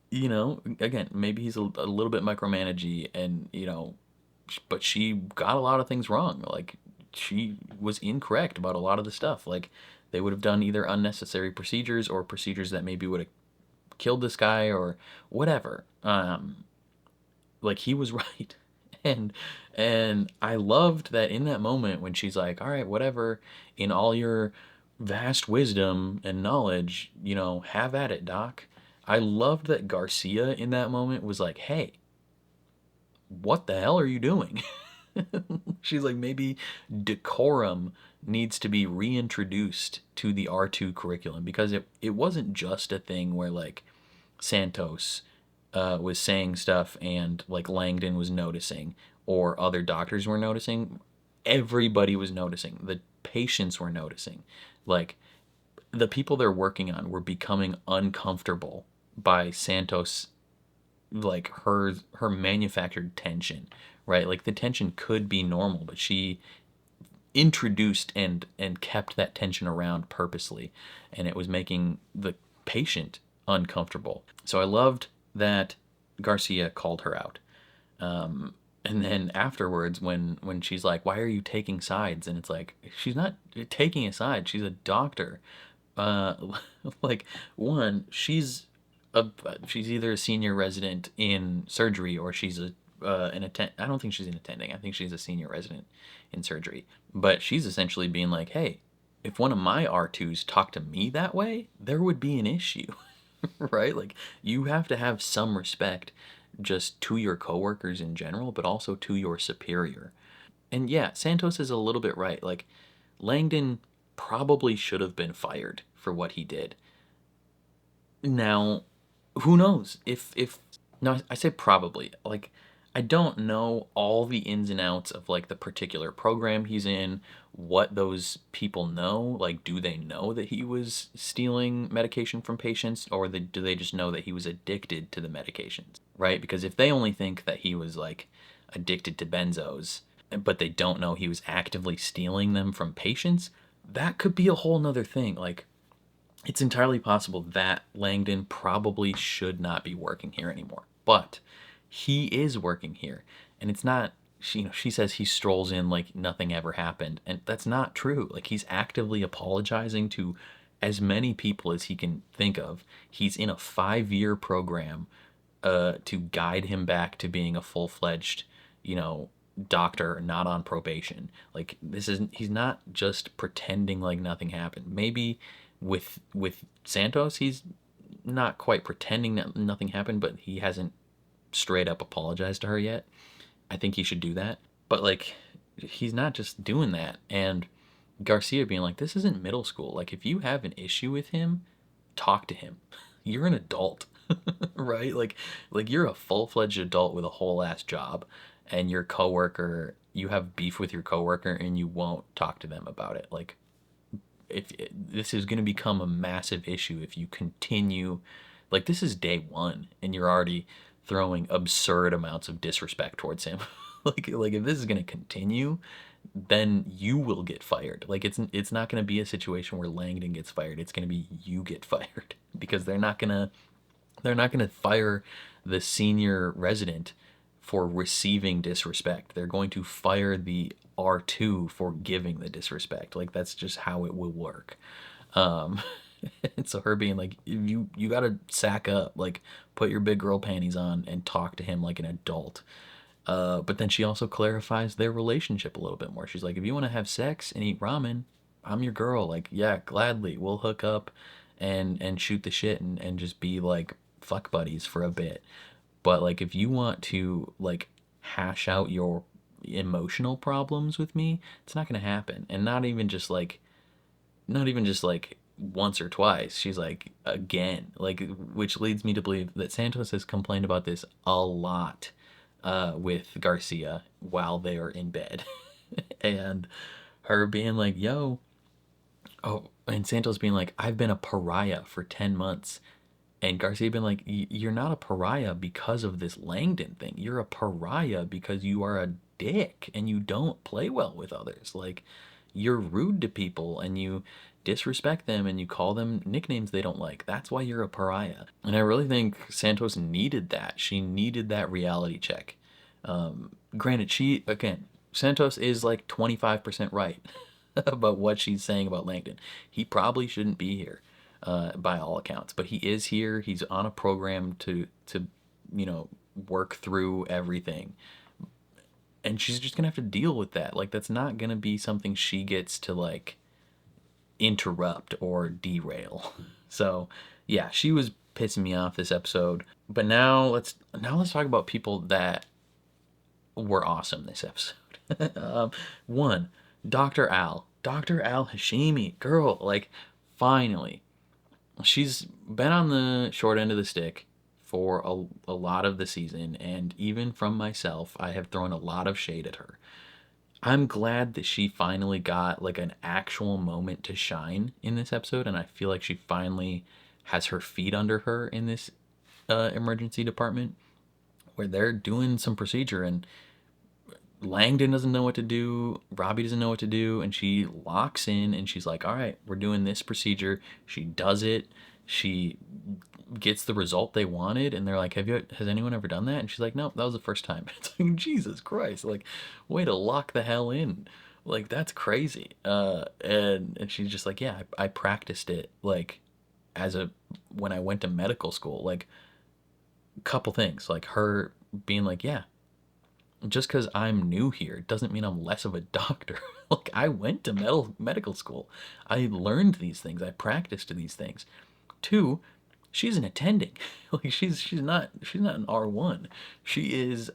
you know, again, maybe he's a little bit micromanagey, and you know, but she got a lot of things wrong. Like, she was incorrect about a lot of the stuff. Like, they would have done either unnecessary procedures or procedures that maybe would have killed this guy or whatever. Like, he was right. And I loved that in that moment when she's like, all right, whatever, in all your vast wisdom and knowledge, you know, have at it, doc. I loved that Garcia in that moment was like, hey, what the hell are you doing? She's like, maybe decorum needs to be reintroduced to the R2 curriculum, because it wasn't just a thing where like Santos was saying stuff and like Langdon was noticing or other doctors were noticing. Everybody was noticing. The patients were noticing. Like, the people they're working on were becoming uncomfortable by Santos, like her manufactured tension, right? Like, the tension could be normal, but she introduced and kept that tension around purposely, and it was making the patient uncomfortable. So I loved that Garcia called her out. And then afterwards, when she's like, why are you taking sides? And it's like, she's not taking a side. She's a doctor. Like, one, she's either a senior resident in surgery or she's an attend. I don't think she's an attending. I think she's a senior resident in surgery. But she's essentially being like, hey, if one of my R2s talked to me that way, there would be an issue, right? Like, you have to have some respect just to your coworkers in general, but also to your superior. And yeah, Santos is a little bit right. Like, Langdon probably should have been fired for what he did. Now, who knows if no, I say probably. Like, I don't know all the ins and outs of like the particular program he's in, what those people know. Like, do they know that he was stealing medication from patients, or do they just know that he was addicted to the medications, right? Because if they only think that he was like addicted to benzos, but they don't know he was actively stealing them from patients, that could be a whole nother thing. Like, it's entirely possible that Langdon probably should not be working here anymore, but he is working here, and it's not, she says he strolls in like nothing ever happened, and that's not true. Like, he's actively apologizing to as many people as he can think of. He's in a 5-year program to guide him back to being a full-fledged, you know, doctor, not on probation. Like, he's not just pretending like nothing happened. Maybe with Santos, he's not quite pretending that nothing happened, but he hasn't straight up apologized to her yet. I think he should do that. But like, he's not just doing that. And Garcia being like, this isn't middle school. Like, if you have an issue with him, talk to him. You're an adult, right? Like you're a full-fledged adult with a whole ass job, and your coworker, you have beef with your coworker and you won't talk to them about it. Like, if this is going to become a massive issue if you continue, like, this is day one and you're already throwing absurd amounts of disrespect towards him. like if this is going to continue, then you will get fired. Like, it's not going to be a situation where Langdon gets fired. It's going to be you get fired, because they're not going to fire the senior resident for receiving disrespect. They're going to fire the R2 for giving the disrespect. Like, that's just how it will work. And so her being like, you gotta sack up, like, put your big girl panties on and talk to him like an adult. But then she also clarifies their relationship a little bit more. She's like, if you want to have sex and eat ramen, I'm your girl. Like, yeah, gladly, we'll hook up and shoot the shit and just be like fuck buddies for a bit. But like, if you want to like hash out your emotional problems with me, it's not gonna happen. And not even just like not even just like once or twice. She's like, again, like, which leads me to believe that Santos has complained about this a lot with Garcia while they are in bed. And her being like, yo, oh, and Santos being like, I've been a pariah for 10 months. And Garcia been like, you're not a pariah because of this Langdon thing. You're a pariah because you are a dick and you don't play well with others. Like, you're rude to people and you disrespect them and you call them nicknames they don't like. That's why you're a pariah. And I really think Santos needed that. She needed that reality check. Granted, Santos is like 25% right about what she's saying about Langdon. He probably shouldn't be here. By all accounts, but he is here. He's on a program to work through everything, and she's just gonna have to deal with that. Like, that's not gonna be something she gets to like interrupt or derail. So yeah, she was pissing me off this episode. But now let's talk about people that were awesome this episode. One, Dr. Al Hashimi, girl, like, finally. She's been on the short end of the stick for a lot of the season, and even from myself, I have thrown a lot of shade at her. I'm glad that she finally got like an actual moment to shine in this episode, and I feel like she finally has her feet under her in this emergency department where they're doing some procedure, and Langdon doesn't know what to do, Robbie doesn't know what to do, and she locks in and she's like, all right, we're doing this procedure. She does it. She gets the result they wanted, and they're like, has anyone ever done that? And she's like, nope, that was the first time. It's like, Jesus Christ, like, way to lock the hell in. Like, that's crazy. And she's just like, yeah, I practiced it, like, when I went to medical school. Like, a couple things, like her being like, yeah, just because I'm new here doesn't mean I'm less of a doctor. Like, I went to medical school. I learned these things. I practiced these things. Two, she's an attending. Like, she's not an R1. She is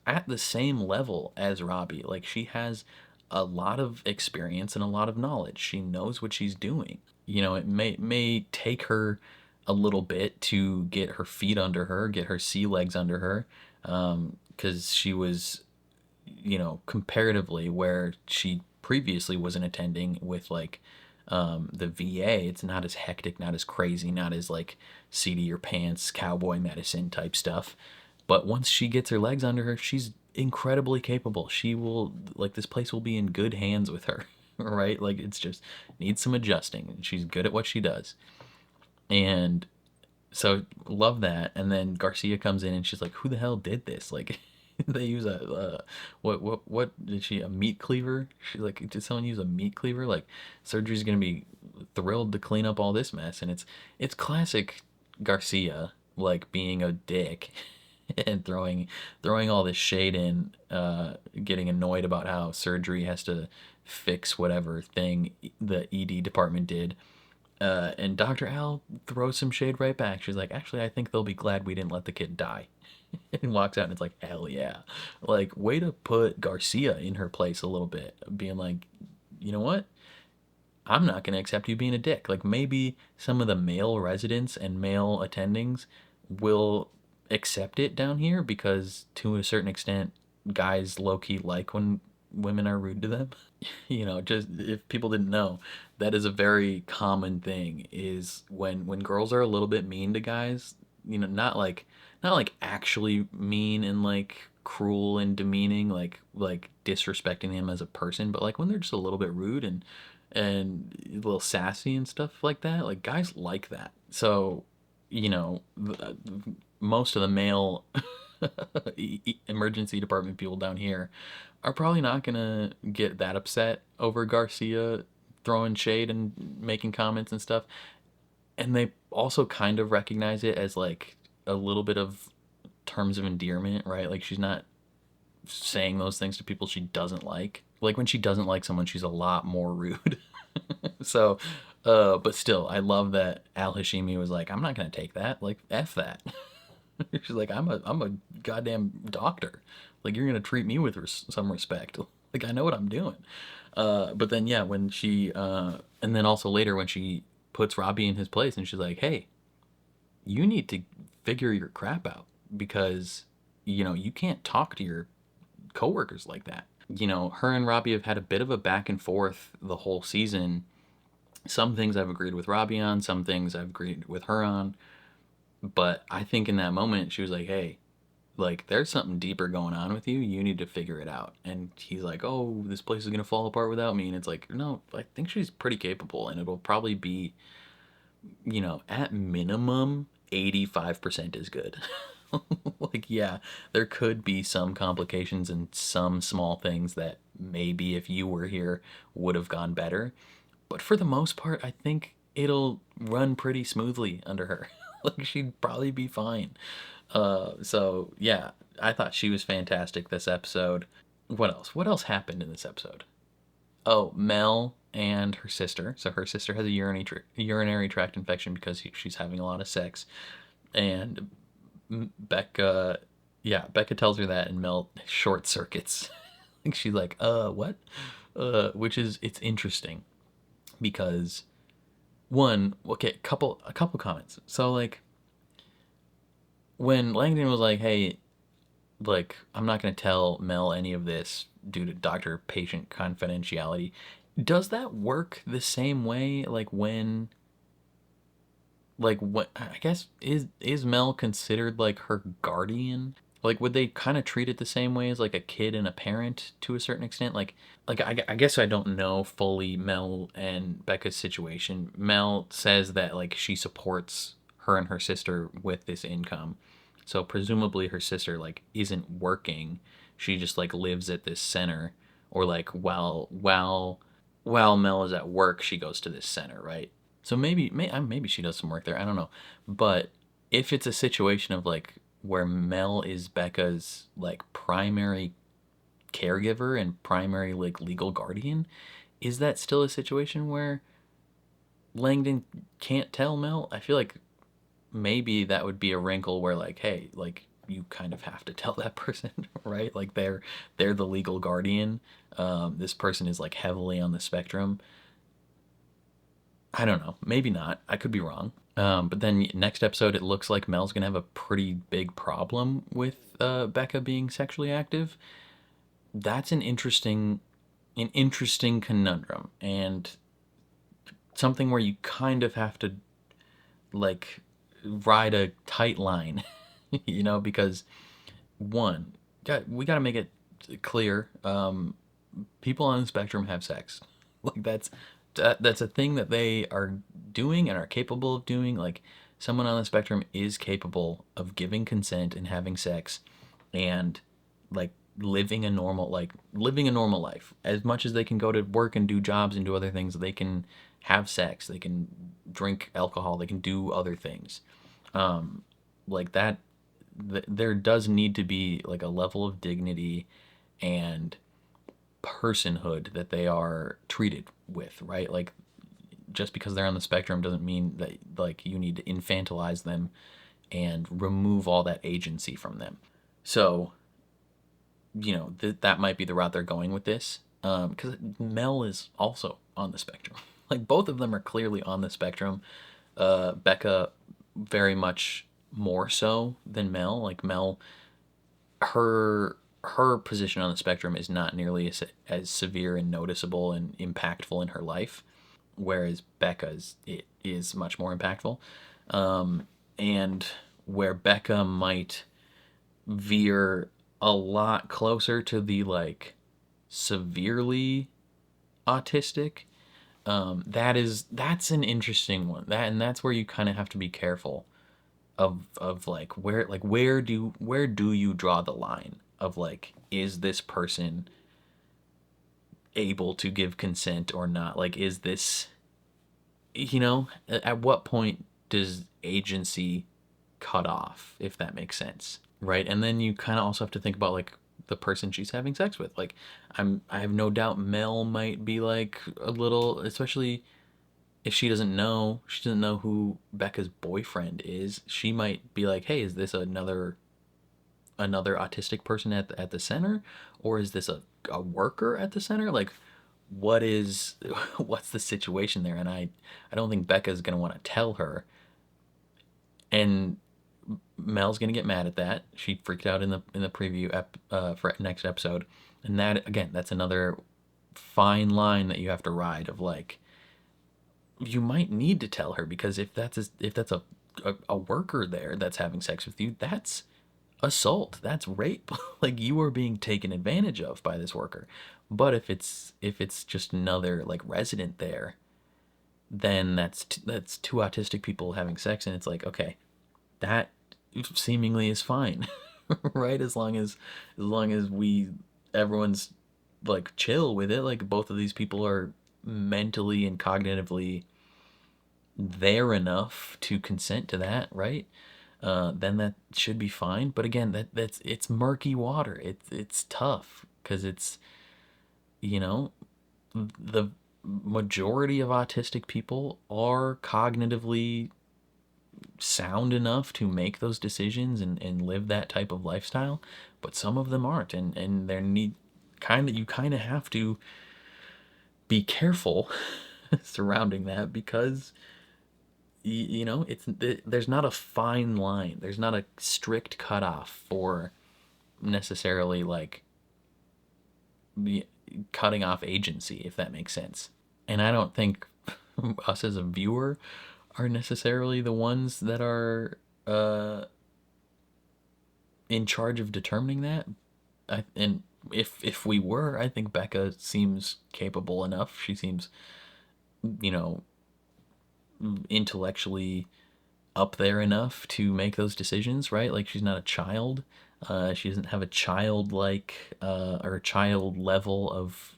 at the same level as Robbie. Like, she has a lot of experience and a lot of knowledge. She knows what she's doing. You know, it may take her a little bit to get her feet under her, get her sea legs under her, because she was, comparatively where she previously was an attending with like the VA. It's not as hectic, not as crazy, not as like seat of your pants cowboy medicine type stuff. But once she gets her legs under her, she's incredibly capable. She will, like, this place will be in good hands with her. Right? Like, it's just needs some adjusting, and she's good at what she does. And so love that. And then Garcia comes in and she's like, who the hell did this? Like, they use what did she, a meat cleaver? She's like, did someone use a meat cleaver? Like, surgery's gonna be thrilled to clean up all this mess. And it's classic Garcia, like, being a dick and throwing all this shade in, getting annoyed about how surgery has to fix whatever thing the ED department did. And Dr. Al throws some shade right back. She's like, actually, I think they'll be glad we didn't let the kid die. And walks out, and it's like, hell yeah. Like, way to put Garcia in her place a little bit. Being like, you know what? I'm not going to accept you being a dick. Like, maybe some of the male residents and male attendings will accept it down here because, to a certain extent, guys low-key like when women are rude to them. Just if people didn't know, that is a very common thing, is when girls are a little bit mean to guys, not like actually mean and like cruel and demeaning, like disrespecting them as a person, but like when they're just a little bit rude and a little sassy and stuff like that, like, guys like that. So, most of the male emergency department people down here are probably not gonna get that upset over Garcia throwing shade and making comments and stuff. And they also kind of recognize it as like a little bit of terms of endearment, right? Like, she's not saying those things to people she doesn't like. Like, when she doesn't like someone, she's a lot more rude. So, but still, I love that Al Hashimi was like, I'm not gonna take that. Like, F that. She's like, I'm a goddamn doctor. Like, you're gonna treat me with some respect. Like, I know what I'm doing. But then yeah, when she and then also later when she puts Robbie in his place and she's like, hey, you need to figure your crap out because you can't talk to your coworkers like that. Her and Robbie have had a bit of a back and forth the whole season. Some things I've agreed with Robbie on, some things I've agreed with her on. But I think in that moment she was like, hey, like there's something deeper going on with you. You need to figure it out. And he's like, oh, this place is going to fall apart without me. And it's like, no, I think she's pretty capable and it'll probably be, at minimum 85% is good. Like, yeah, there could be some complications and some small things that maybe if you were here would have gone better. But for the most part, I think it'll run pretty smoothly under her. Like, she'd probably be fine. So, yeah, I thought she was fantastic this episode. What else? What else happened in this episode? Oh, Mel and her sister. So her sister has a urinary tract infection because she's having a lot of sex. And Becca tells her that, and Mel short circuits. Like she's like, what? Which is, it's interesting because a couple comments. So like when Langdon was like, hey, like I'm not going to tell Mel any of this due to doctor-patient confidentiality. Does that work the same way? Like what I guess is Mel considered like her guardian? Like would they kind of treat it the same way as like a kid and a parent to a certain extent? Like I guess I don't know fully Mel and Becca's situation. Mel says that like she supports her and her sister with this income. So presumably her sister like isn't working. She just like lives at this center, or like while Mel is at work, she goes to this center, right? So maybe she does some work there. I don't know. But if it's a situation of like where Mel is Becca's like primary caregiver and primary like legal guardian, is that still a situation where Langdon can't tell Mel? I feel like maybe that would be a wrinkle where like, hey, like you kind of have to tell that person, right? Like they're the legal guardian. This person is like heavily on the spectrum. I don't know. Maybe not. I could be wrong. But then next episode, it looks like Mel's gonna have a pretty big problem with Becca being sexually active. That's an interesting conundrum, and something where you kind of have to like ride a tight line, because we got to make it clear. People on the spectrum have sex. Like that's a thing that they are doing and are capable of doing. Like someone on the spectrum is capable of giving consent and having sex and like living a normal life. As much as they can go to work and do jobs and do other things, they can have sex, they can drink alcohol, they can do other things. Like that, there does need to be like a level of dignity and personhood that they are treated with, right? Like just because they're on the spectrum doesn't mean that like you need to infantilize them and remove all that agency from them. So that might be the route they're going with this, because Mel is also on the spectrum. Like both of them are clearly on the spectrum. Becca very much more so than Mel. Like Mel, her position on the spectrum is not nearly as severe and noticeable and impactful in her life, whereas Becca's it is much more impactful. And where Becca might veer a lot closer to the like severely autistic, that's an interesting one. That's where you kind of have to be careful of like where do you draw the line of like, is this person able to give consent or not? Like, is this, at what point does agency cut off, if that makes sense, right? And then you kind of also have to think about like the person she's having sex with. Like I have no doubt Mel might be like a little, especially if she doesn't know who Becca's boyfriend is. She might be like, hey, is this another autistic person at the center, or is this a worker at the center? Like what's the situation there? And I don't think Becca's gonna want to tell her, and Mel's gonna get mad at that. She freaked out in the preview for next episode, and that again, that's another fine line that you have to ride of like, you might need to tell her, because if that's a worker there that's having sex with you, that's assault, that's rape. Like, you are being taken advantage of by this worker. But if it's just another like resident there, then that's two autistic people having sex, and it's like, okay, that seemingly is fine. Right? As long as everyone's like chill with it, like both of these people are mentally and cognitively there enough to consent to that, right? Then that should be fine. But again, it's murky water. It's tough because it's, you know, the majority of autistic people are cognitively sound enough to make those decisions and live that type of lifestyle, but some of them aren't, and there you kind of have to be careful surrounding that, because you know, there's not a fine line, there's not a strict cutoff for necessarily like cutting off agency, if that makes sense. And I don't think us as a viewer are necessarily the ones that are in charge of determining that. And if we were, I think Becca seems capable enough. She seems, you know, intellectually up there enough to make those decisions, right? Like, she's not a child. She doesn't have a childlike or a child level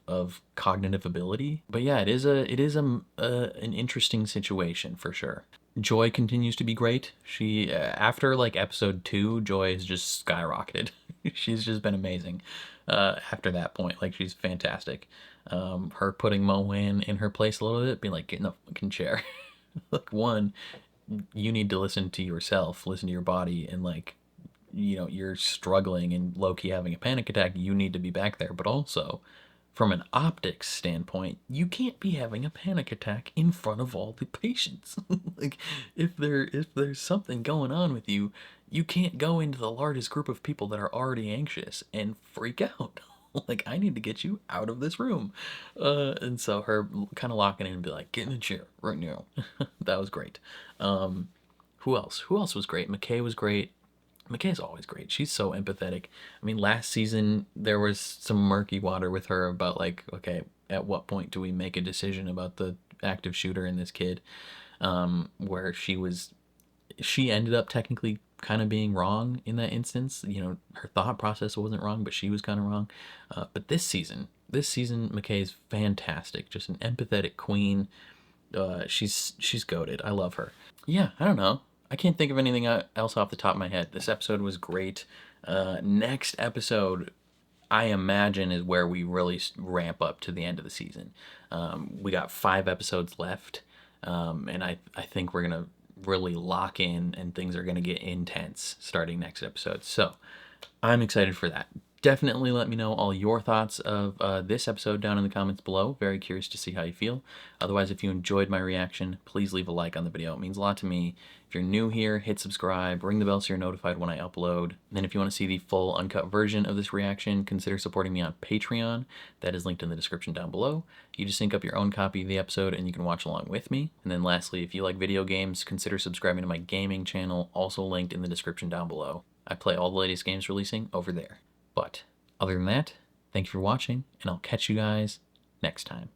of cognitive ability. But yeah, it is an interesting situation for sure. Joy continues to be great. She after like episode 2, Joy has just skyrocketed. She's just been amazing. After that point, like, she's fantastic. Her putting Mo in her place a little bit, being like, get in the fucking chair. Like, one, you need to listen to yourself, listen to your body, and like, you know, you're struggling and low-key having a panic attack, you need to be back there. But also, from an optics standpoint, you can't be having a panic attack in front of all the patients. Like, if there's something going on with you, you can't go into the largest group of people that are already anxious and freak out. Like, I need to get you out of this room. And so her kind of locking in and be like, get in the chair right now. That was great. Who else was great? McKay was great. McKay's always great. She's so empathetic. I mean, last season there was some murky water with her about like, okay, at what point do we make a decision about the active shooter and this kid? Where she ended up technically kind of being wrong in that instance. You know, her thought process wasn't wrong, but she was kind of wrong. But this season, McKay's fantastic. Just an empathetic queen. She's goated. I love her. Yeah, I don't know. I can't think of anything else off the top of my head. This episode was great. Next episode, I imagine, is where we really ramp up to the end of the season. We got 5 episodes left, and I think we're going to really lock in, and things are going to get intense starting next episode. So I'm excited for that. Definitely let me know all your thoughts of this episode down in the comments below. Very curious to see how you feel. Otherwise, if you enjoyed my reaction, please leave a like on the video. It means a lot to me. If you're new here, hit subscribe, ring the bell so you're notified when I upload. And then if you want to see the full uncut version of this reaction, consider supporting me on Patreon. That is linked in the description down below. You just sync up your own copy of the episode and you can watch along with me. And then lastly, if you like video games, consider subscribing to my gaming channel, also linked in the description down below. I play all the latest games releasing over there. But other than that, thank you for watching, and I'll catch you guys next time.